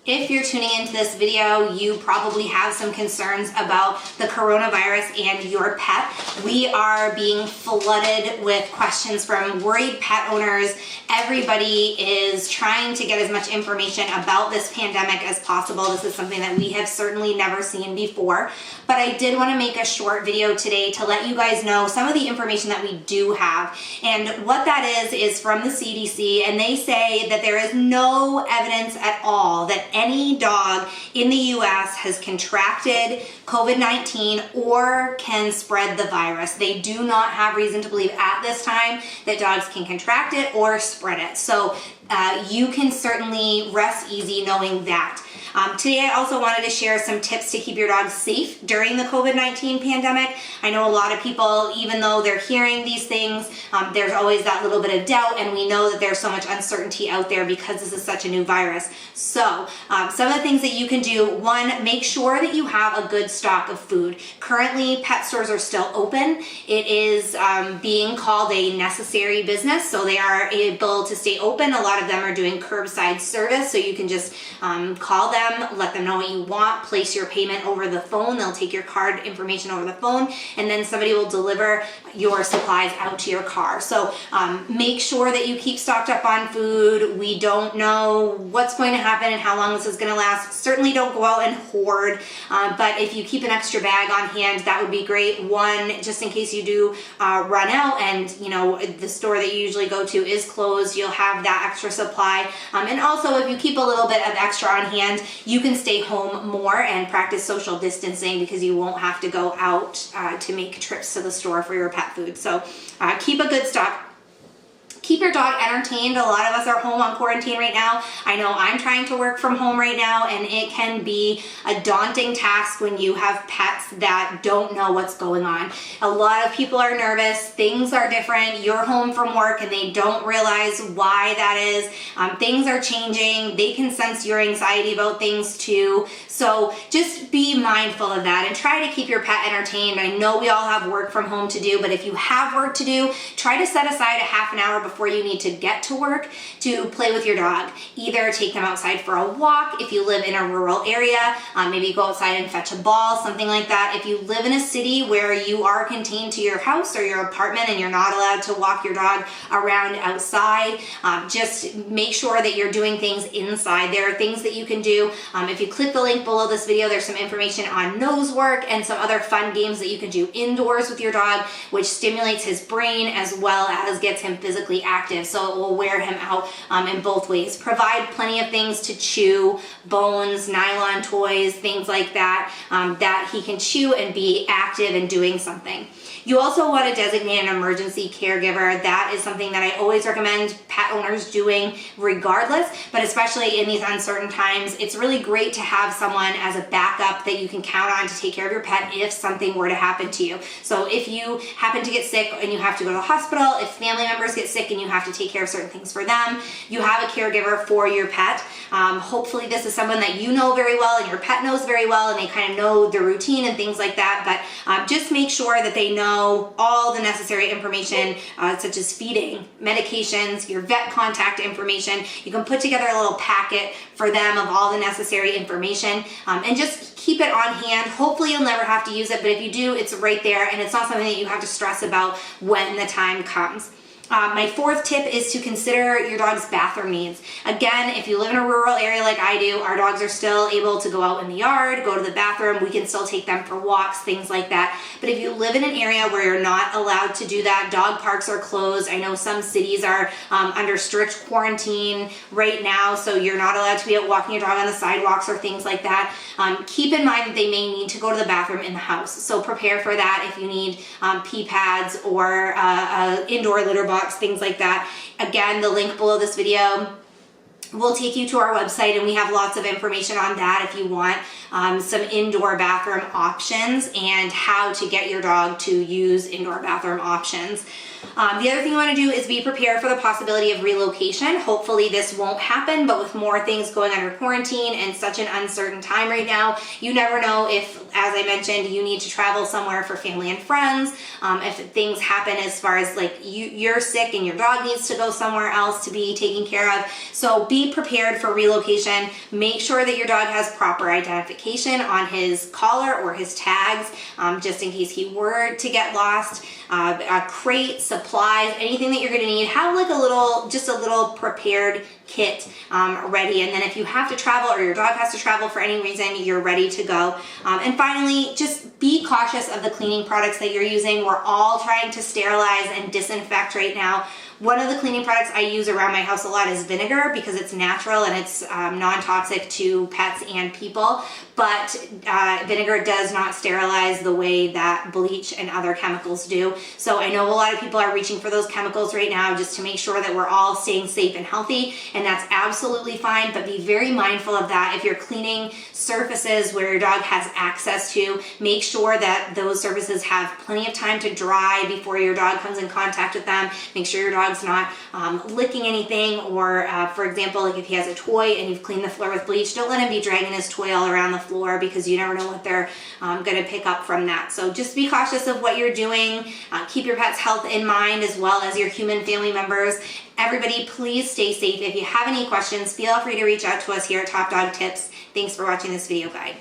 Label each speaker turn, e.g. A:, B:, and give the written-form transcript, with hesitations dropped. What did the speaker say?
A: If you're tuning into this video, you probably have some concerns about the coronavirus and your pet. We are being flooded with questions from worried pet owners. Everybody is trying to get as much information about this pandemic as possible. This is something that we have certainly never seen before. But I did want to make a short video today to let you guys know some of the information that we do have. And what that is from the CDC, and they say that there is no evidence at all that any dog in the US has contracted COVID-19 or can spread the virus. They do not have reason to believe at this time that dogs can contract it or spread it. So you can certainly rest easy knowing that. Today I also wanted to share some tips to keep your dog safe during the COVID-19 pandemic. I know a lot of people, even though they're hearing these things, there's always that little bit of doubt, and we know that there's so much uncertainty out there because this is such a new virus. So some of the things that you can do: one, make sure that you have a good stock of food. Currently, pet stores are still open. It is being called a necessary business, so they are able to stay open. A lot of them are doing curbside service, so you can just call them, let them know what you want, place your payment over the phone. They'll take your card information over the phone, and then somebody will deliver your supplies out to your car. So make sure that you keep stocked up on food. We don't know what's going to happen and how long this is going to last. Certainly don't go out and hoard, but if you keep an extra bag on hand, that would be great. One, just in case you do run out and the store that you usually go to is closed, you'll have that extra supply. And also, if you keep a little bit of extra on hand, you can stay home more and practice social distancing because you won't have to go out to make trips to the store for your pet food. So keep a good stock. Keep your dog entertained. A lot of us are home on quarantine right now. I know I'm trying to work from home right now, and it can be a daunting task when you have pets that don't know what's going on. A lot of people are nervous. Things are different. You're home from work and they don't realize why that is. Things are changing. They can sense your anxiety about things too. So just be mindful of that and try to keep your pet entertained. I know we all have work from home to do, but if you have work to do, try to set aside a half an hour before you need to get to work to play with your dog. Either take them outside for a walk if you live in a rural area, maybe go outside and fetch a ball, something like that. If you live in a city where you are contained to your house or your apartment and you're not allowed to walk your dog around outside, just make sure that you're doing things inside. There are things that you can do. If you click the link below this video, there's some information on nose work and some other fun games that you can do indoors with your dog, which stimulates his brain as well as gets him physically active. So it will wear him out in both ways. Provide plenty of things to chew, bones, nylon toys, things like that, that he can chew and be active and doing something. You also want to designate an emergency caregiver. That is something that I always recommend pet owners doing regardless, but especially in these uncertain times, it's really great to have someone as a backup that you can count on to take care of your pet if something were to happen to you. So if you happen to get sick and you have to go to the hospital, if family members get sick and you have to take care of certain things for them, you have a caregiver for your pet. Hopefully this is someone that you know very well and your pet knows very well, and they kind of know the routine and things like that, but just make sure that they know all the necessary information, such as feeding, medications, your vet contact information. You can put together a little packet for them of all the necessary information, and just keep it on hand. Hopefully you'll never have to use it, but if you do, it's right there, and it's not something that you have to stress about when the time comes. My fourth tip is to consider your dog's bathroom needs. Again, if you live in a rural area like I do, our dogs are still able to go out in the yard, go to the bathroom. We can still take them for walks, things like that. But if you live in an area where you're not allowed to do that, dog parks are closed. I know some cities are under strict quarantine right now, so you're not allowed to be out walking your dog on the sidewalks or things like that. Keep in mind that they may need to go to the bathroom in the house. So prepare for that if you need pee pads or indoor litter box, things like that. Again, the link below this video will take you to our website, and we have lots of information on that if you want some indoor bathroom options and how to get your dog to use indoor bathroom options. The other thing you want to do is be prepared for the possibility of relocation. Hopefully this won't happen, but with more things going under quarantine and such an uncertain time right now, you never know if, as I mentioned, you need to travel somewhere for family and friends. If things happen as far as like you're sick and your dog needs to go somewhere else to be taken care of. So be be prepared for relocation. Make sure that your dog has proper identification on his collar or his tags, just in case he were to get lost. A crate, supplies, anything that you're going to need. Have like just a little prepared kit ready, and then if you have to travel or your dog has to travel for any reason, you're ready to go. And finally, just be cautious of the cleaning products that you're using. We're all trying to sterilize and disinfect right now. One of the cleaning products I use around my house a lot is vinegar, because it's natural and it's non-toxic to pets and people, but vinegar does not sterilize the way that bleach and other chemicals do. So I know a lot of people are reaching for those chemicals right now just to make sure that we're all staying safe and healthy, and that's absolutely fine, but be very mindful of that. If you're cleaning surfaces where your dog has access to, make sure that those surfaces have plenty of time to dry before your dog comes in contact with them. Make sure your dog's not licking anything, or for example, like if he has a toy and you've cleaned the floor with bleach, don't let him be dragging his toy all around the floor, because you never know what they're going to pick up from that. So just be cautious of what you're doing. Keep your pet's health in mind, as well as your human family members. Everybody, please stay safe. If you have any questions, feel free to reach out to us here at Top Dog Tips. Thanks for watching this video guide.